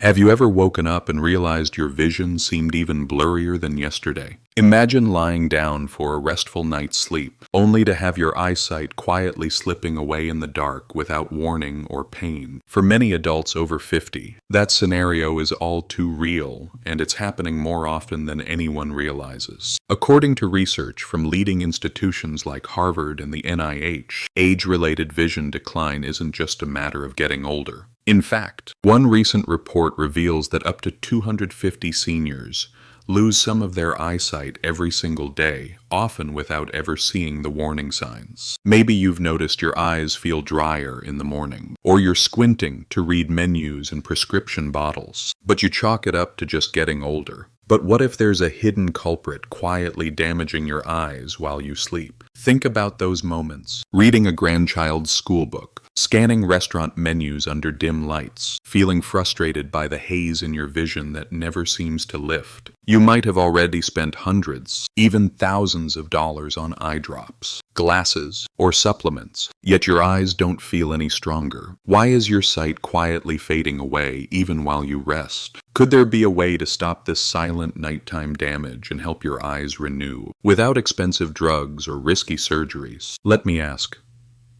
Have you ever woken up and realized your vision seemed even blurrier than yesterday? Imagine lying down for a restful night's sleep, only to have your eyesight quietly slipping away in the dark without warning or pain. For many adults over 50, that scenario is all too real, and it's happening more often than anyone realizes. According to research from leading institutions like Harvard and the NIH, age-related vision decline isn't just a matter of getting older. In fact, one recent report reveals that up to 250 seniors lose some of their eyesight every single day, often without ever seeing the warning signs. Maybe you've noticed your eyes feel drier in the morning, or you're squinting to read menus and prescription bottles, but you chalk it up to just getting older. But what if there's a hidden culprit quietly damaging your eyes while you sleep? Think about those moments. Reading a grandchild's school book, scanning restaurant menus under dim lights, feeling frustrated by the haze in your vision that never seems to lift. You might have already spent hundreds, even thousands of dollars on eye drops, glasses, or supplements, yet your eyes don't feel any stronger. Why is your sight quietly fading away even while you rest? Could there be a way to stop this silent nighttime damage and help your eyes renew without expensive drugs or risky surgeries? Let me ask,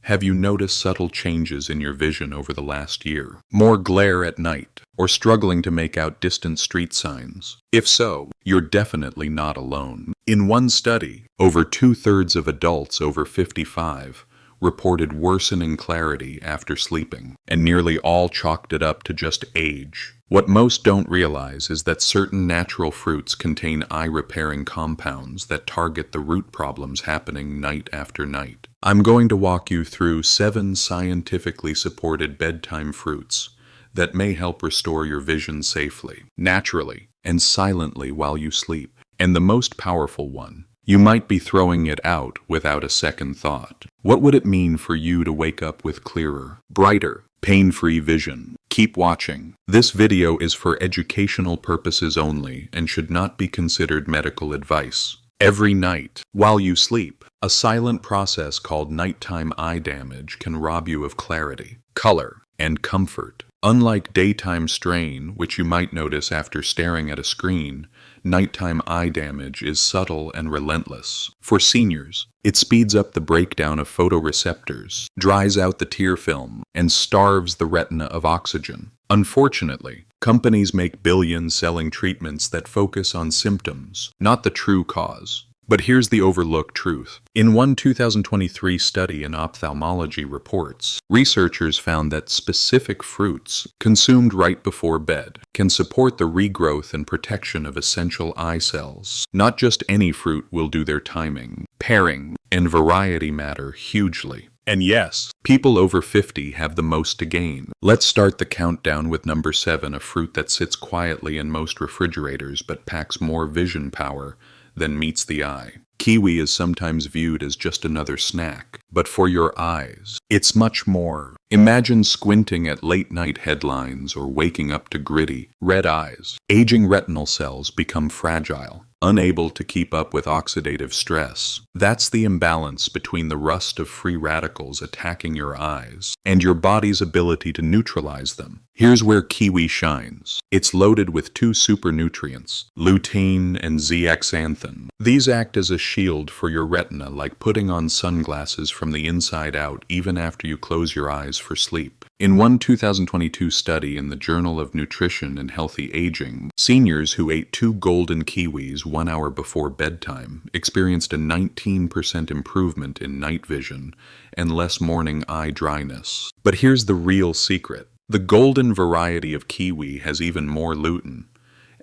have you noticed subtle changes in your vision over the last year? More glare at night, or struggling to make out distant street signs? If so, you're definitely not alone. In one study, over 2/3 of adults over 55 reported worsening clarity after sleeping, and nearly all chalked it up to just age. What most don't realize is that certain natural fruits contain eye-repairing compounds that target the root problems happening night after night. I'm going to walk you through 7 scientifically supported bedtime fruits that may help restore your vision safely, naturally, and silently while you sleep. And the most powerful one, you might be throwing it out without a second thought. What would it mean for you to wake up with clearer, brighter, pain-free vision? Keep watching. This video is for educational purposes only and should not be considered medical advice. Every night, while you sleep, a silent process called nighttime eye damage can rob you of clarity, color, and comfort. Unlike daytime strain, which you might notice after staring at a screen, nighttime eye damage is subtle and relentless. For seniors, it speeds up the breakdown of photoreceptors, dries out the tear film, and starves the retina of oxygen. Unfortunately, companies make billions selling treatments that focus on symptoms, not the true cause. But here's the overlooked truth. In one 2023 study in ophthalmology reports, researchers found that specific fruits consumed right before bed can support the regrowth and protection of essential eye cells. Not just any fruit will do their timing. Pairing and variety matter hugely. And yes, people over 50 have the most to gain. Let's start the countdown with number 7, a fruit that sits quietly in most refrigerators but packs more vision power than meets the eye. Kiwi is sometimes viewed as just another snack, but for your eyes, it's much more. Imagine squinting at late-night headlines or waking up to gritty, red eyes. Aging retinal cells become fragile, unable to keep up with oxidative stress. That's the imbalance between the rust of free radicals attacking your eyes and your body's ability to neutralize them. Here's where kiwi shines. It's loaded with 2 super nutrients, lutein and zeaxanthin. These act as a shield for your retina, like putting on sunglasses from the inside out even after you close your eyes for sleep. In one 2022 study in the Journal of Nutrition and Healthy Aging, seniors who ate 2 golden kiwis 1 hour before bedtime experienced a 19% improvement in night vision and less morning eye dryness. But here's the real secret. The golden variety of kiwi has even more lutein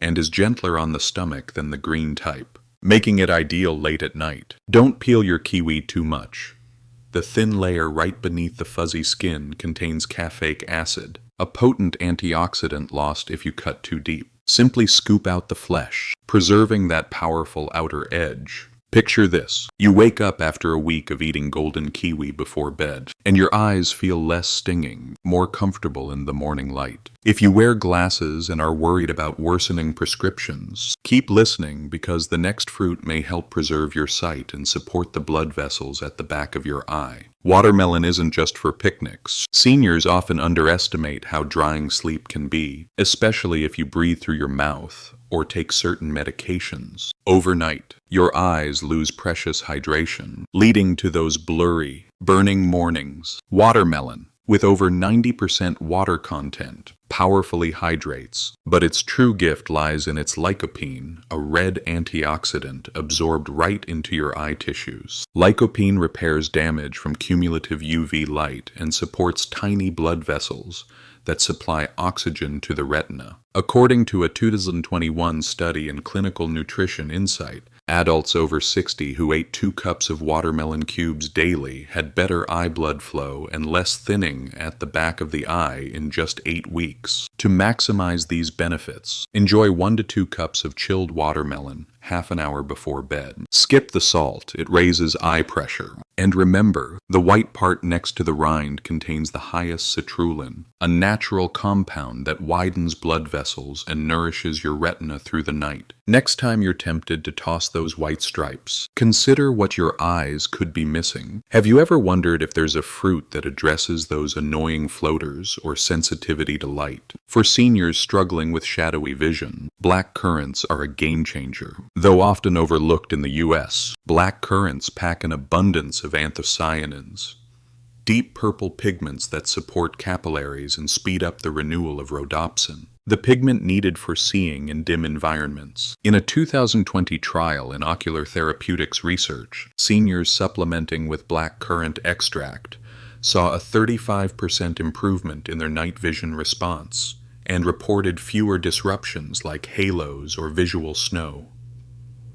and is gentler on the stomach than the green type, making it ideal late at night. Don't peel your kiwi too much. The thin layer right beneath the fuzzy skin contains caffeic acid, a potent antioxidant lost if you cut too deep. Simply scoop out the flesh, preserving that powerful outer edge. Picture this. You wake up after a week of eating golden kiwi before bed, and your eyes feel less stinging, more comfortable in the morning light. If you wear glasses and are worried about worsening prescriptions, keep listening because the next fruit may help preserve your sight and support the blood vessels at the back of your eye. Watermelon isn't just for picnics. Seniors often underestimate how drying sleep can be, especially if you breathe through your mouth or take certain medications. Overnight, your eyes lose precious hydration, leading to those blurry, burning mornings. Watermelon, with over 90% water content, powerfully hydrates, but its true gift lies in its lycopene, a red antioxidant absorbed right into your eye tissues. Lycopene repairs damage from cumulative UV light and supports tiny blood vessels that supply oxygen to the retina. According to a 2021 study in Clinical Nutrition Insight, adults over 60 who ate 2 cups of watermelon cubes daily had better eye blood flow and less thinning at the back of the eye in just 8 weeks. To maximize these benefits, enjoy 1 to 2 cups of chilled watermelon half an hour before bed. Skip the salt, it raises eye pressure. And remember, the white part next to the rind contains the highest citrulline, a natural compound that widens blood vessels and nourishes your retina through the night. Next time you're tempted to toss those white stripes, consider what your eyes could be missing. Have you ever wondered if there's a fruit that addresses those annoying floaters or sensitivity to light? For seniors struggling with shadowy vision, black currants are a game changer. Though often overlooked in the U.S., black currants pack an abundance of anthocyanins, deep purple pigments that support capillaries and speed up the renewal of rhodopsin, the pigment needed for seeing in dim environments. In a 2020 trial in ocular therapeutics research, seniors supplementing with black currant extract saw a 35% improvement in their night vision response and reported fewer disruptions like halos or visual snow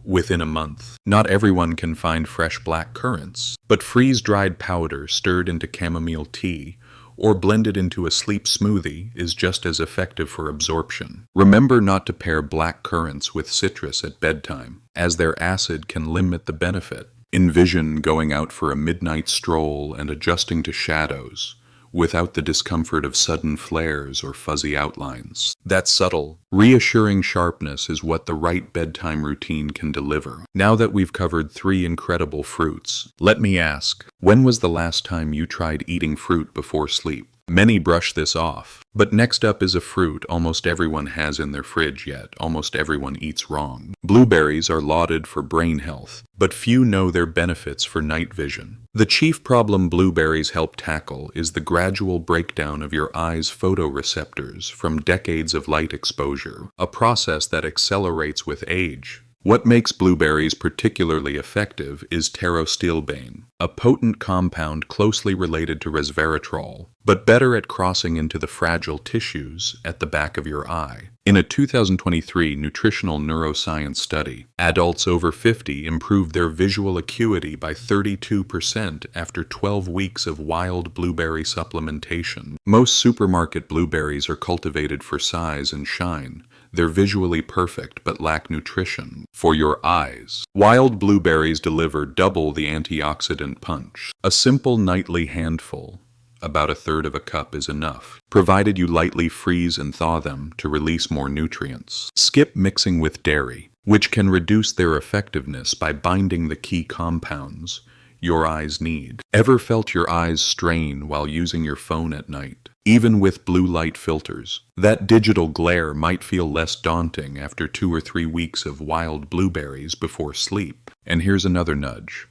within a month. Not everyone can find fresh black currants, but freeze-dried powder stirred into chamomile tea or blended into a sleep smoothie is just as effective for absorption. Remember not to pair black currants with citrus at bedtime, as their acid can limit the benefit. Envision going out for a midnight stroll and adjusting to shadows, without the discomfort of sudden flares or fuzzy outlines. That subtle, reassuring sharpness is what the right bedtime routine can deliver. Now that we've covered 3 incredible fruits, let me ask, when was the last time you tried eating fruit before sleep? Many brush this off, but next up is a fruit almost everyone has in their fridge yet almost everyone eats wrong. Blueberries are lauded for brain health, but few know their benefits for night vision. The chief problem blueberries help tackle is the gradual breakdown of your eye's photoreceptors from decades of light exposure, a process that accelerates with age. What makes blueberries particularly effective is pterostilbene, a potent compound closely related to resveratrol, but better at crossing into the fragile tissues at the back of your eye. In a 2023 nutritional neuroscience study, adults over 50 improved their visual acuity by 32% after 12 weeks of wild blueberry supplementation. Most supermarket blueberries are cultivated for size and shine. They're visually perfect but lack nutrition for your eyes. Wild blueberries deliver double the antioxidant punch. A simple nightly handful, about 1/3 of a cup, is enough, provided you lightly freeze and thaw them to release more nutrients. Skip mixing with dairy, which can reduce their effectiveness by binding the key compounds your eyes need. Ever felt your eyes strain while using your phone at night? Even with blue light filters, that digital glare might feel less daunting after 2 or 3 weeks of wild blueberries before sleep. And here's another nudge.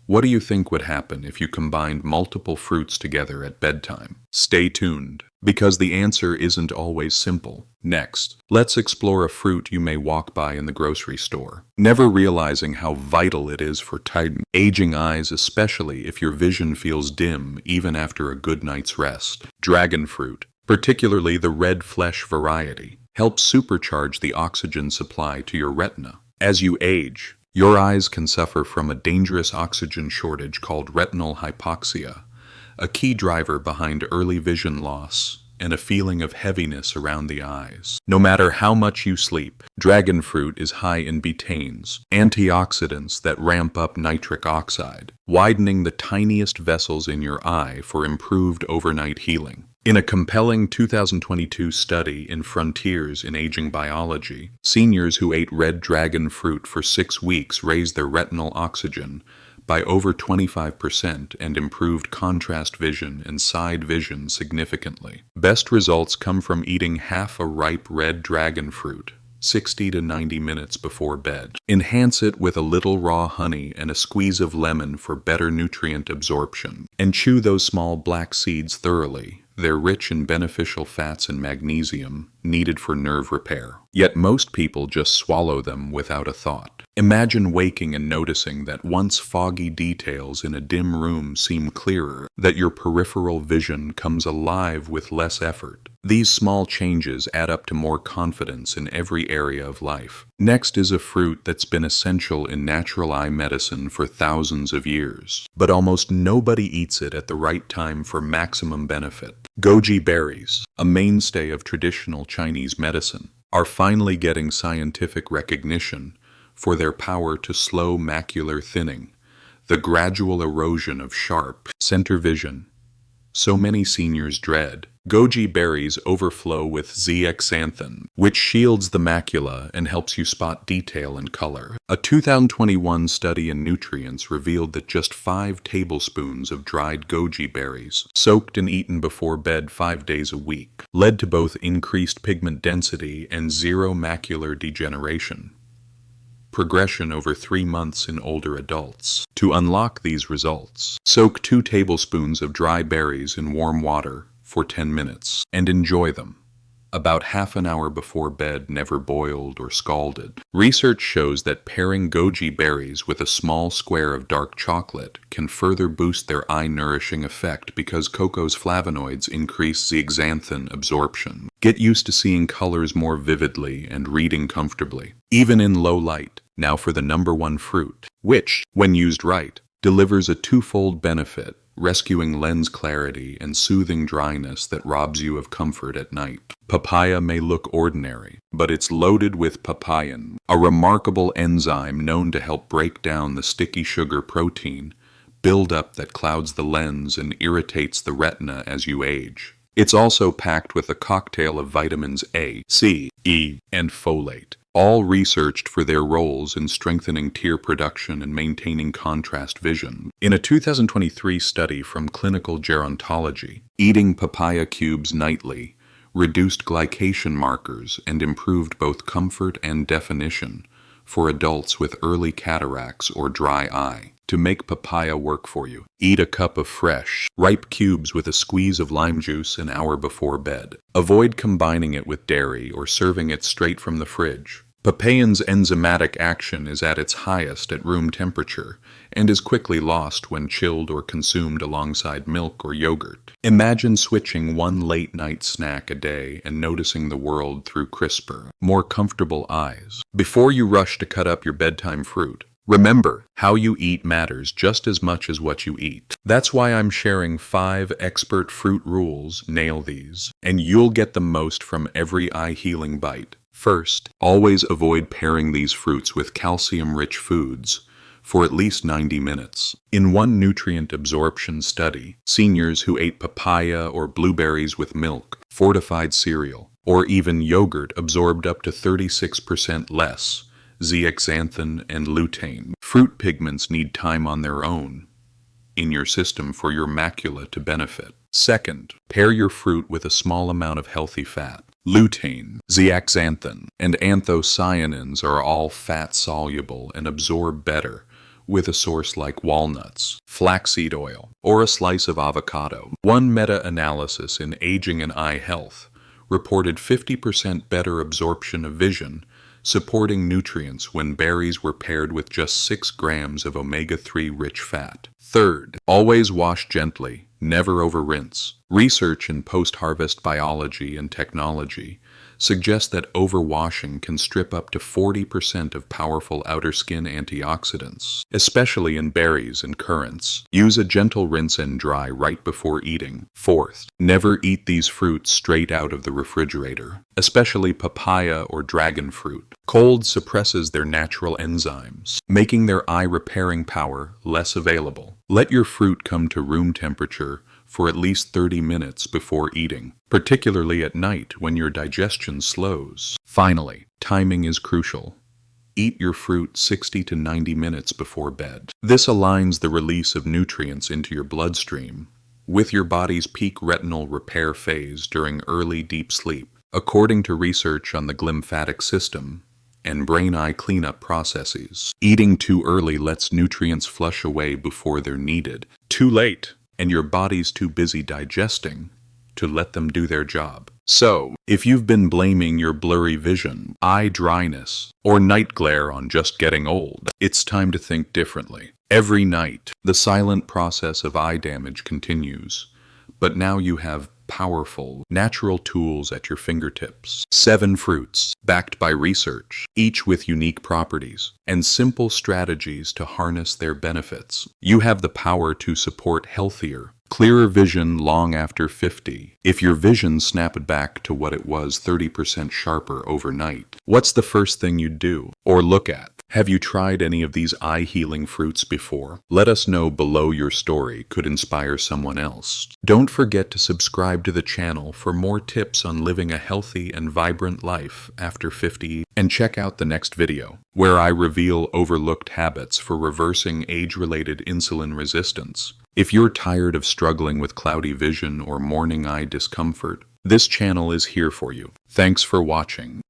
What do you think would happen if you combined multiple fruits together at bedtime? Stay tuned, because the answer isn't always simple. Next, let's explore a fruit you may walk by in the grocery store, never realizing how vital it is for tighten aging eyes, especially if your vision feels dim even after a good night's rest. Dragon fruit, particularly the red flesh variety, helps supercharge the oxygen supply to your retina. As you age, your eyes can suffer from a dangerous oxygen shortage called retinal hypoxia, a key driver behind early vision loss and a feeling of heaviness around the eyes. No matter how much you sleep, dragon fruit is high in betaines, antioxidants that ramp up nitric oxide, widening the tiniest vessels in your eye for improved overnight healing. In a compelling 2022 study in Frontiers in Aging Biology, seniors who ate red dragon fruit for 6 weeks raised their retinal oxygen by over 25% and improved contrast vision and side vision significantly. Best results come from eating half a ripe red dragon fruit 60 to 90 minutes before bed. Enhance it with a little raw honey and a squeeze of lemon for better nutrient absorption. And chew those small black seeds thoroughly. They're rich in beneficial fats and magnesium needed for nerve repair. Yet most people just swallow them without a thought. Imagine waking and noticing that once foggy details in a dim room seem clearer, that your peripheral vision comes alive with less effort. These small changes add up to more confidence in every area of life. Next is a fruit that's been essential in natural eye medicine for thousands of years, but almost nobody eats it at the right time for maximum benefit. Goji berries, a mainstay of traditional Chinese medicine, are finally getting scientific recognition for their power to slow macular thinning, the gradual erosion of sharp center vision so many seniors dread. Goji berries overflow with zeaxanthin, which shields the macula and helps you spot detail and color. A 2021 study in Nutrients revealed that just 5 tablespoons of dried goji berries, soaked and eaten before bed 5 days a week, led to both increased pigment density and 0 macular degeneration. Progression over 3 months in older adults. To unlock these results, soak 2 tablespoons of dry berries in warm water for 10 minutes and enjoy them. About half an hour before bed, never boiled or scalded. Research shows that pairing goji berries with a small square of dark chocolate can further boost their eye-nourishing effect because cocoa's flavonoids increase zeaxanthin absorption. Get used to seeing colors more vividly and reading comfortably, even in low light. Now for the #1 fruit, which, when used right, delivers a twofold benefit, rescuing lens clarity and soothing dryness that robs you of comfort at night. Papaya may look ordinary, but it's loaded with papain, a remarkable enzyme known to help break down the sticky sugar protein buildup that clouds the lens and irritates the retina as you age. It's also packed with a cocktail of vitamins A, C, E, and folate, all researched for their roles in strengthening tear production and maintaining contrast vision. In a 2023 study from Clinical Gerontology, eating papaya cubes nightly reduced glycation markers and improved both comfort and definition for adults with early cataracts or dry eye. To make papaya work for you, eat a cup of fresh, ripe cubes with a squeeze of lime juice an hour before bed. Avoid combining it with dairy or serving it straight from the fridge. Papain's enzymatic action is at its highest at room temperature and is quickly lost when chilled or consumed alongside milk or yogurt. Imagine switching one late-night snack a day and noticing the world through crisper, more comfortable eyes. Before you rush to cut up your bedtime fruit, remember, how you eat matters just as much as what you eat. That's why I'm sharing 5 expert fruit rules. Nail these, and you'll get the most from every eye-healing bite. First, always avoid pairing these fruits with calcium-rich foods for at least 90 minutes. In one nutrient absorption study, seniors who ate papaya or blueberries with milk, fortified cereal, or even yogurt absorbed up to 36% less zeaxanthin and lutein. Fruit pigments need time on their own in your system for your macula to benefit. Second, pair your fruit with a small amount of healthy fat. Lutein, zeaxanthin, and anthocyanins are all fat-soluble and absorb better with a source like walnuts, flaxseed oil, or a slice of avocado. One meta-analysis in Aging and Eye Health reported 50% better absorption of vision, supporting nutrients when berries were paired with just 6 grams of omega-3 rich fat. Third, always wash gently, never over-rinse. Research in post-harvest biology and technology suggest that overwashing can strip up to 40% of powerful outer skin antioxidants, especially in berries and currants. Use a gentle rinse and dry right before eating. Fourth, never eat these fruits straight out of the refrigerator, especially papaya or dragon fruit. Cold suppresses their natural enzymes, making their eye-repairing power less available. Let your fruit come to room temperature for at least 30 minutes before eating, particularly at night when your digestion slows. Finally, timing is crucial. Eat your fruit 60 to 90 minutes before bed. This aligns the release of nutrients into your bloodstream with your body's peak retinal repair phase during early deep sleep. According to research on the glymphatic system and brain-eye cleanup processes, eating too early lets nutrients flush away before they're needed. Too late, and your body's too busy digesting to let them do their job. So, if you've been blaming your blurry vision, eye dryness, or night glare on just getting old, it's time to think differently. Every night, the silent process of eye damage continues, but now you have powerful, natural tools at your fingertips. 7 fruits, backed by research, each with unique properties, and simple strategies to harness their benefits. You have the power to support healthier, clearer vision long after 50. If your vision snapped back to what it was 30% sharper overnight, what's the first thing you'd do or look at? Have you tried any of these eye-healing fruits before? Let us know below. Your story could inspire someone else. Don't forget to subscribe to the channel for more tips on living a healthy and vibrant life after 50, and check out the next video, where I reveal overlooked habits for reversing age-related insulin resistance. If you're tired of struggling with cloudy vision or morning eye discomfort, this channel is here for you. Thanks for watching.